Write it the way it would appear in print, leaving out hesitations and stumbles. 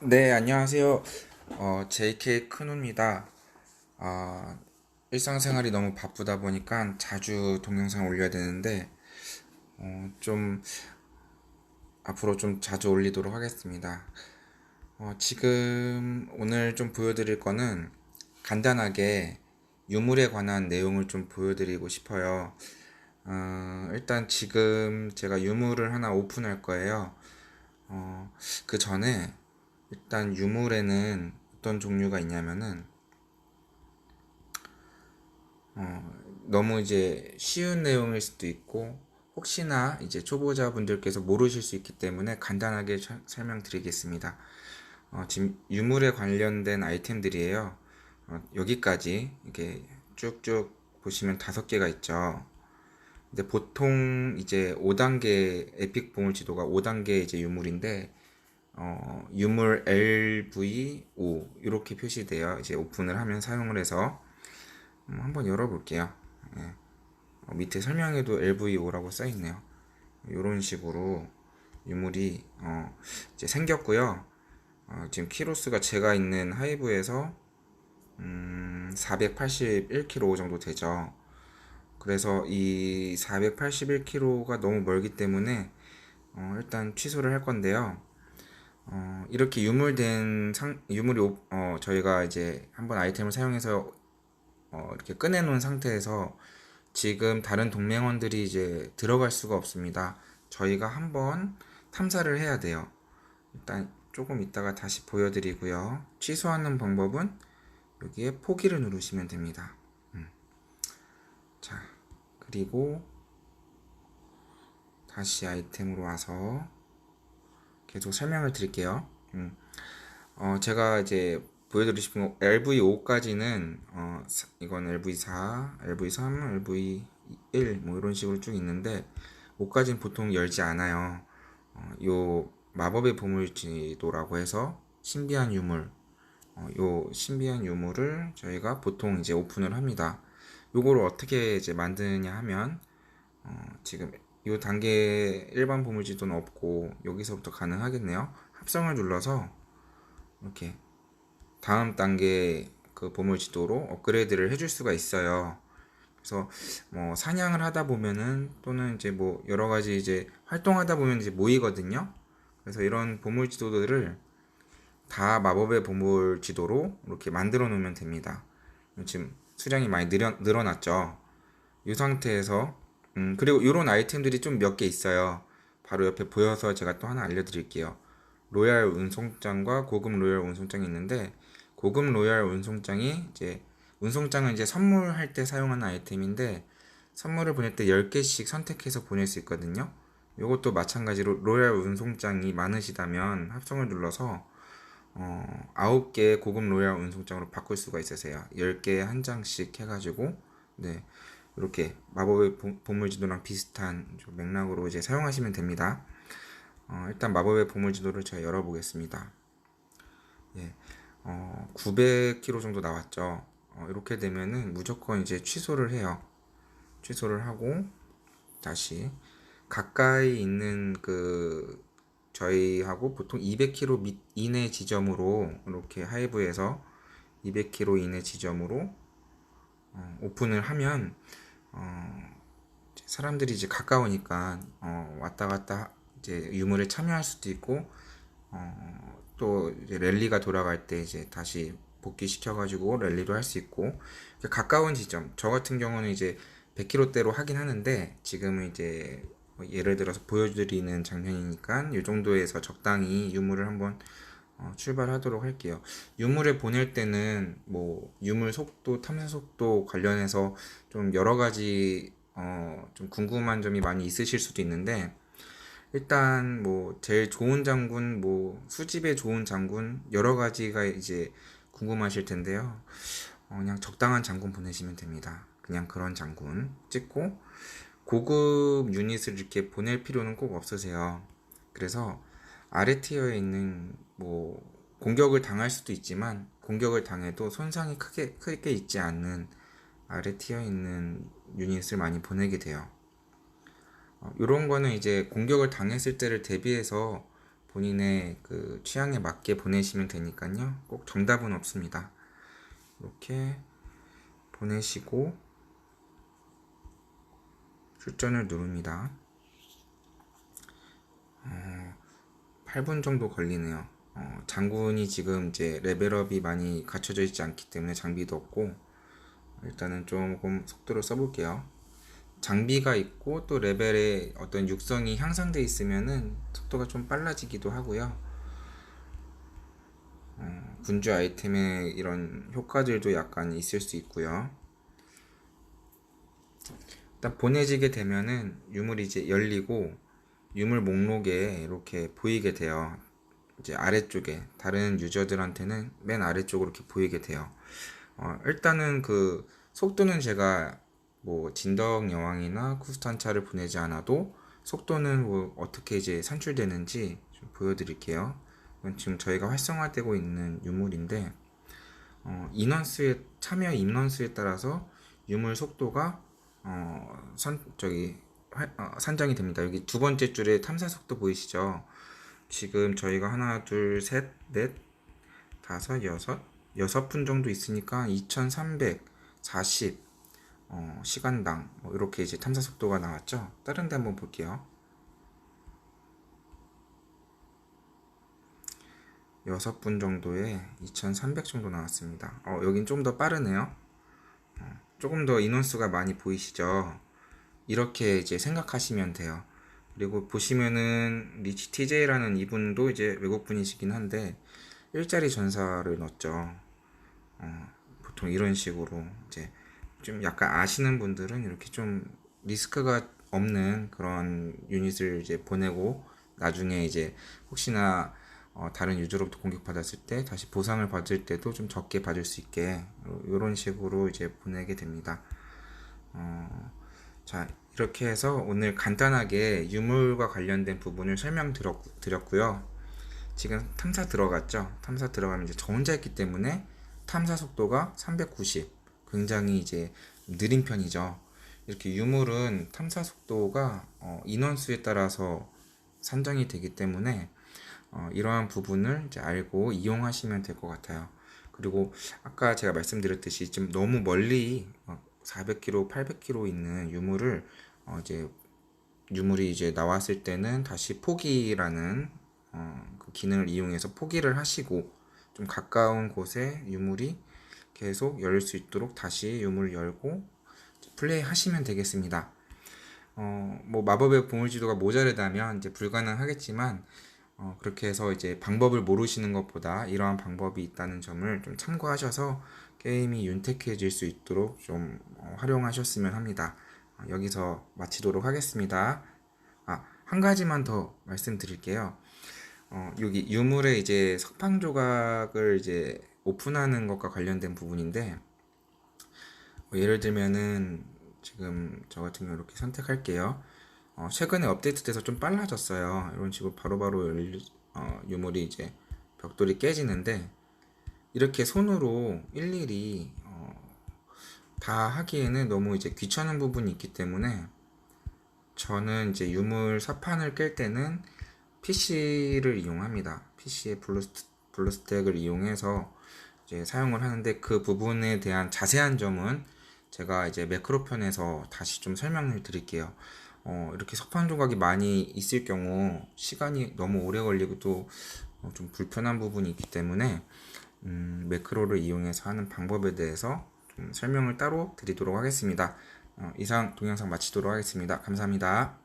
네, 안녕하세요. JK 큰우입니다. 어, 일상생활이 너무 바쁘다 보니까 자주 동영상 올려야 되는데, 좀, 앞으로 좀 자주 올리도록 하겠습니다. 지금 오늘 좀 보여드릴 거는 간단하게 유물에 관한 내용을 좀 보여드리고 싶어요. 일단 지금 제가 유물을 하나 오픈할 거예요. 그 전에 일단 유물에는 어떤 종류가 있냐면은 너무 이제 쉬운 내용일 수도 있고 혹시나 이제 초보자분들께서 모르실 수 있기 때문에 간단하게 설명드리겠습니다. 지금 유물에 관련된 아이템들이에요. 여기까지 이렇게 쭉쭉 보시면 5개가 있죠. 근데 보통 이제 5단계 에픽 보물 지도가 5단계 이제 유물인데 유물 LV5 이렇게 표시돼요. 이제 오픈을 하면 사용을 해서 한번 열어볼게요. 예. 밑에 설명에도 LV5라고 써있네요. 이런 식으로 유물이 이제 생겼고요. 지금 키로수가 제가 있는 하이브에서 481km 정도 되죠. 그래서 이 481km가 너무 멀기 때문에 일단 취소를 할 건데요. 이렇게 유물이 저희가 이제 한번 아이템을 사용해서 이렇게 꺼내놓은 상태에서 지금 다른 동맹원들이 이제 들어갈 수가 없습니다. 저희가 한번 탐사를 해야 돼요. 일단 조금 이따가 다시 보여드리고요. 취소하는 방법은 여기에 포기를 누르시면 됩니다. 자, 그리고 다시 아이템으로 와서 계속 설명을 드릴게요. 제가 이제 보여드리고 싶은 거 LV5까지는 이건 LV4, LV3, LV1 뭐 이런 식으로 쭉 있는데 5까지는 보통 열지 않아요. 요 마법의 보물지도라고 해서 신비한 유물, 요 신비한 유물을 저희가 보통 이제 오픈을 합니다. 요거를 어떻게 이제 만드냐 하면 지금 요 단계 일반 보물지도는 없고 여기서부터 가능하겠네요. 합성을 눌러서 이렇게 다음 단계 그 보물 지도로 업그레이드를 해줄 수가 있어요. 그래서 뭐 사냥을 하다 보면은 또는 이제 뭐 여러 가지 이제 활동하다 보면 이제 모이거든요. 그래서 이런 보물 지도들을 다 마법의 보물 지도로 이렇게 만들어 놓으면 됩니다. 지금 수량이 많이 늘어났죠. 이 상태에서 그리고 이런 아이템들이 좀 몇 개 있어요. 바로 옆에 보여서 제가 또 하나 알려드릴게요. 로얄 운송장과 고급 로얄 운송장이 있는데 고급 로얄 운송장이 이제 운송장은 이제 선물할 때 사용하는 아이템인데 선물을 보낼 때 10개씩 선택해서 보낼 수 있거든요. 이것도 마찬가지로 로얄 운송장이 많으시다면 합성을 눌러서 9개 고급 로얄 운송장으로 바꿀 수가 있으세요. 10개에 한 장씩 해가지고 네, 이렇게 마법의 보물지도랑 비슷한 맥락으로 이제 사용하시면 됩니다. 일단 마법의 보물지도를 제가 열어보겠습니다. 예, 900km 정도 나왔죠. 이렇게 되면은 무조건 이제 취소를 해요. 취소를 하고 다시 가까이 있는 그 저희하고 보통 200km 이내 지점으로 이렇게 하이브에서 200km 이내 지점으로 오픈을 하면 사람들이 이제 가까우니까 왔다 갔다 이제 유물에 참여할 수도 있고 또 이제 랠리가 돌아갈 때 이제 다시 복귀시켜가지고 랠리도 할 수 있고 가까운 지점 저 같은 경우는 이제 100km대로 하긴 하는데 지금은 이제 뭐 예를 들어서 보여드리는 장면이니까 이 정도에서 적당히 유물을 한번 출발하도록 할게요. 유물을 보낼 때는 뭐 유물 속도, 탐사 속도 관련해서 좀 여러 가지 좀 궁금한 점이 많이 있으실 수도 있는데 일단 뭐 제일 좋은 장군, 뭐 수집에 좋은 장군 여러 가지가 이제 궁금하실 텐데요. 그냥 적당한 장군 보내시면 됩니다. 그냥 그런 장군 찍고 고급 유닛을 이렇게 보낼 필요는 꼭 없으세요. 그래서 아래 티어에 있는 뭐 공격을 당할 수도 있지만 공격을 당해도 손상이 크게 있지 않는 아래 티어에 있는 유닛을 많이 보내게 돼요. 이런 거는 이제 공격을 당했을 때를 대비해서 본인의 그 취향에 맞게 보내시면 되니까요. 꼭 정답은 없습니다. 이렇게 보내시고 출전을 누릅니다. 8분 정도 걸리네요. 장군이 지금 이제 레벨업이 많이 갖춰져 있지 않기 때문에 장비도 없고, 일단은 조금 속도를 써볼게요. 장비가 있고 또 레벨의 어떤 육성이 향상돼 있으면은 속도가 좀 빨라지기도 하고요. 군주 아이템의 이런 효과들도 약간 있을 수 있고요. 일단 보내지게 되면은 유물이 이제 열리고 유물 목록에 이렇게 보이게 돼요. 이제 아래쪽에 다른 유저들한테는 맨 아래쪽으로 이렇게 보이게 돼요. 일단은 그 속도는 제가 뭐 진덕 여왕이나 쿠스탄차를 보내지 않아도 속도는 뭐 어떻게 이제 산출되는지 좀 보여드릴게요. 이건 지금 저희가 활성화되고 있는 유물인데 인원수에 참여 인원수에 따라서 유물 속도가 산정이 됩니다. 여기 두 번째 줄에 탐사 속도 보이시죠? 지금 저희가 하나, 둘, 셋, 넷, 다섯, 여섯 분 정도 있으니까 2340 시간당 뭐 이렇게 이제 탐사 속도가 나왔죠. 다른 데 한번 볼게요. 6분 정도에 2300 정도 나왔습니다. 여긴 좀 더 빠르네요. 조금 더 인원수가 많이 보이시죠? 이렇게 이제 생각하시면 돼요. 그리고 보시면은 리치 TJ라는 이분도 이제 외국분이시긴 한데 일자리 전사를 넣었죠. 보통 이런 식으로 이제 좀 약간 아시는 분들은 이렇게 좀 리스크가 없는 그런 유닛을 이제 보내고 나중에 이제 혹시나 다른 유저로부터 공격받았을 때 다시 보상을 받을 때도 좀 적게 받을 수 있게 이런 식으로 이제 보내게 됩니다. 자, 이렇게 해서 오늘 간단하게 유물과 관련된 부분을 설명드렸고요. 지금 탐사 들어갔죠? 탐사 들어가면 이제 저 혼자 했기 때문에 탐사 속도가 390. 굉장히 이제 느린 편이죠. 이렇게 유물은 탐사 속도가 인원수에 따라서 산정이 되기 때문에 이러한 부분을 이제 알고 이용하시면 될 것 같아요. 그리고 아까 제가 말씀드렸듯이 좀 너무 멀리 400km, 800km 있는 유물을 이제 유물이 이제 나왔을 때는 다시 포기라는 그 기능을 이용해서 포기를 하시고 좀 가까운 곳에 유물이 계속 열릴 수 있도록 다시 유물을 열고 플레이 하시면 되겠습니다. 뭐 마법의 보물지도가 모자르다면 이제 불가능하겠지만 그렇게 해서 이제 방법을 모르시는 것보다 이러한 방법이 있다는 점을 좀 참고하셔서 게임이 윤택해질 수 있도록 좀 활용하셨으면 합니다. 여기서 마치도록 하겠습니다. 한 가지만 더 말씀드릴게요. 여기 유물의 이제 석방 조각을 이제 오픈하는 것과 관련된 부분인데, 예를 들면은 지금 저 같은 경우 이렇게 선택할게요. 최근에 업데이트돼서 좀 빨라졌어요. 이런 식으로 바로바로 유물이 이제 벽돌이 깨지는데, 이렇게 손으로 일일이 다 하기에는 너무 이제 귀찮은 부분이 있기 때문에 저는 이제 유물 사판을 깰 때는 PC를 이용합니다. PC의 블루스택을 이용해서 이제 사용을 하는데 그 부분에 대한 자세한 점은 제가 이제 매크로 편에서 다시 좀 설명을 드릴게요. 이렇게 석판 조각이 많이 있을 경우 시간이 너무 오래 걸리고 또 좀 불편한 부분이 있기 때문에 매크로를 이용해서 하는 방법에 대해서 좀 설명을 따로 드리도록 하겠습니다. 이상 동영상 마치도록 하겠습니다. 감사합니다.